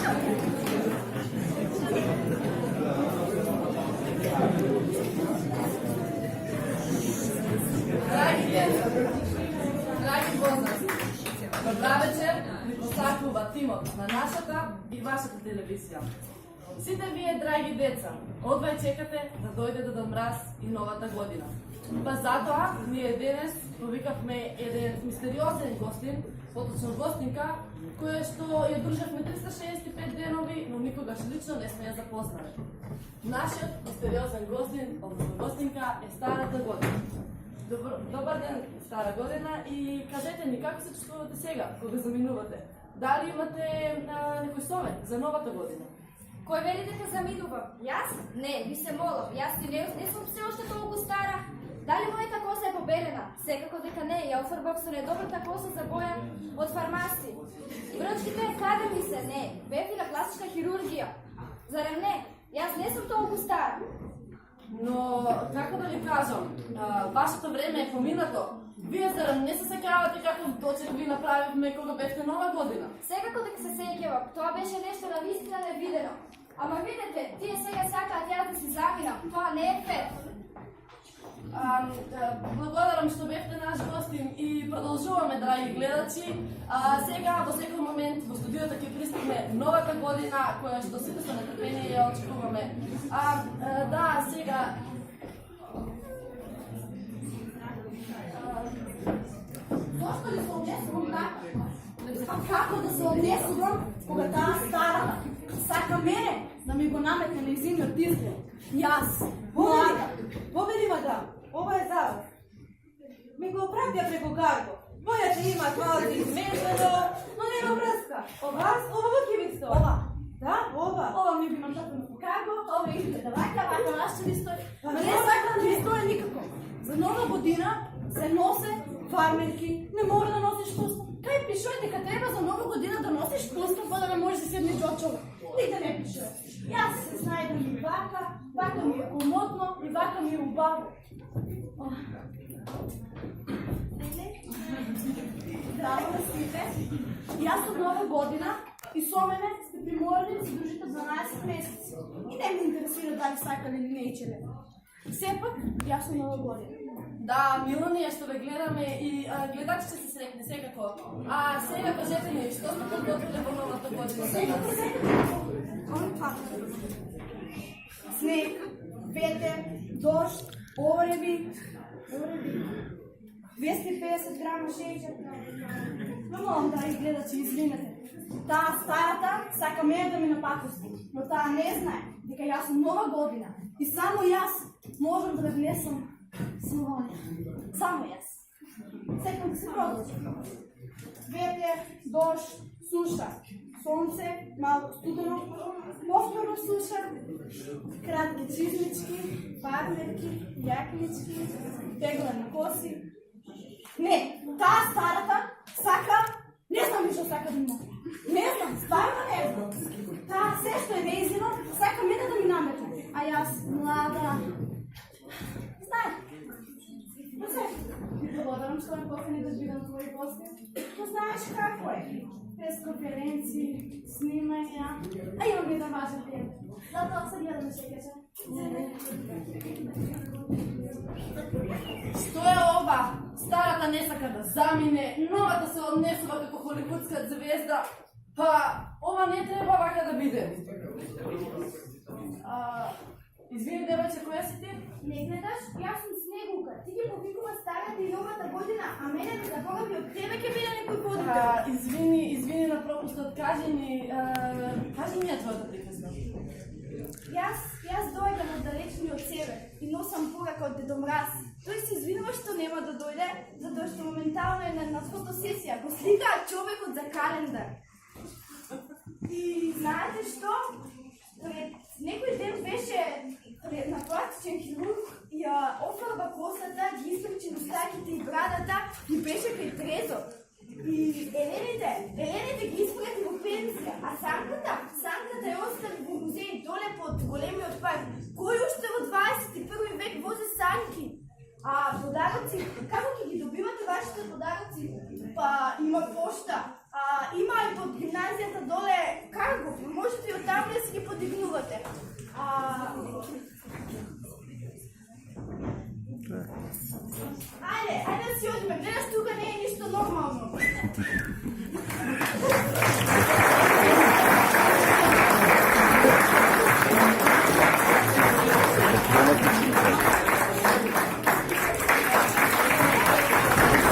Драги познати, добра вечер ви посакува тимот на нашата и вашата телевизија. Сите вие, драги деца, одвај чекате да дојде Дедо Мраз и новата година. Па затоа ние денес повикавме еден мистериозен гостин, поточно гостинка, која што ја дружевме 365 денови, но никогаш лично не сме ја запознали. Нашиот мистериозен гостин, одnosno гостинка, е Старата година. Добар ден, Стара година, и кажете ни како се чувствувате сега, кога заминувате? Дали имате некој совет за новата година? Кој вели дека заминувам? Јас? Не, ви се молам, јас ти не сум се уште толку стара. Дали мојата коса е побелена? Секако дека не, ја офарбав со недобрата коса за боја од фармација. Брчките каде ми се? Не, бев на класична хирургија. Зарем не? Јас не сум толку стара. Но, како да ви кажам, вашето време е поминато. Вие зарем не се сеќавате каков дочек ви направивме кога бевте нова година? Секако дека се сеќавам, тоа беше нешто навистина невидено. Ама видете, тие сега сакаат јас да си заминам, тоа не е фер. Благодарам што бевте наш гостин и продолжуваме, драги гледачи. Сега, во секој момент, во студиото ќе пристигне новата година, која што сите со нетрпение ја очекуваме. Да, сега... Зошто ли се однесувам така? Како да се однесувам кога таа старата сака мене да ми го наметне нејзиниот изглед? Јас, млада, победива да, ова е за вас. Ми го пратија преку карго. Бојаче има квалити измештено, но нема врска. Ова ќе ви стои. Ова? Да, ова. Ова ми би напратено по карго, ова идете да вака, вака наш ќе ви стои. Ма не сакам да ви стои никако. За нова година се носе фармерки, не мора да носиш пуста. Кај пишува дека треба за нова година да носиш пуста, па да не можеш да седнеш од човек. Нигде не пишува. Јас се знајдам и вака ми е комотно и вака ми е убаво. Здраво на сите. Јас од нова година и со мене сте приморани да се дружите 12 месеци. И не ме интересира дали сакале или не ичеле. Сепак, јас од нова година. Да, мило ни е што ве гледаме и гледачите се срекне секако. Сега кажете ни, што сте подготвиле во новата година? Снег, ветер, дожд, ореви, 250 грама шеќер. Но молам да гледачи, извинете. Таа старата сака мене да ми напакости, но таа не знае дека јас сум нова година и само јас можам да ве внесам слоня. Само јас. Секам да се продолжи. Ветер, дожд, суша, сонце, малко студено, повторно суша, кратки чизмички, пармерки, јакнички, теглани коси. Не, таа старата сака, не знам што сака да има. Не знам, стварно не знам. Таа се што е нејзино, сака мене да ми наметне. А јас, млада, знаеш, но се, ти благодарам што ме покани да бидам твои гости. Но знаеш како е? Пресконференции, снимања, а имам еден важен ден. Затоа се гледаме шекаче. Што е ова? Старата не сака да замине, новата се однесува како холивудска звезда. Па, ова не треба вака да биде. Извини, девојче, која си ти? Не гледаш, јас сум Снегулка. Ти ги повикува старата и новата година, а мене за кога би од тебе ќе биде некој водител. Извини на пропустот, кажи ми ја твојата приказна. Јас дојдам од далечниот север и носам порака од Дедо Мраз. Тој се извинува што нема да дојде, затоа што моментално е на фотосесија. Го сликаа човекот за календар. И знаете што? Пред некој ден беше на пластичен хирург и ја офарба косата, ги испречи устаките и брадата и беше кај трезор. И елените ги испрати во пензија, а санката ја остави во музеј доле под големиот парк. Кој уште во 21 век вози санки? А подароци, како ќе ги добивате вашите подароци? Па има пошта, има и под гимназијата доле карго,